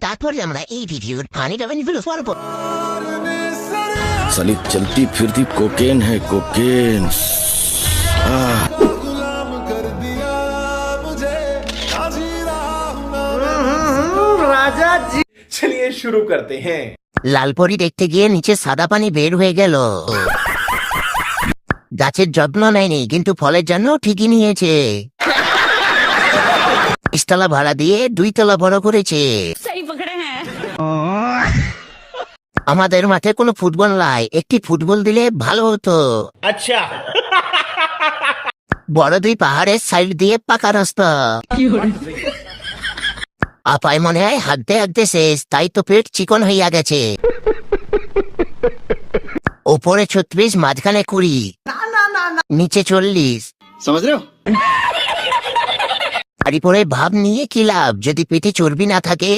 তারপরে আমরা এই ভিডিওর ফানি রেভিনিউ করব। साली चलती फिरती कोकेन है कोकेन। राजा जी, चलिए शुरू करते हैं। লালপরি দেখতে গিয়ে নিচে সাদা পানি বের হয়ে গেল। গাছের যত্ন নেয়নি, কিন্তু ফলের জন্য ঠিকই নিয়েছে। ইস্তালা ভাড়া দিয়ে 2 তলা বড় করেছে। আমাদের মাঠে কোনো ফুটবল নাই, একটি ফুটবল দিলে ভালো হতো। अच्छा, বড় 2 পাহাড়ের সাইড দিয়ে পাকা রাস্তা। আপায় মনে হয় হাঁটতে হাঁটতে শেষ, তাই তো পেট চিকন হইয়া গেছে। ওপরে 36, মাঝখানে 20, নিচে 40। समझ रहे हो? শাড়ি পরে ভাব নিয়ে কি লাভ যদি পেটে চর্বি না থাকে।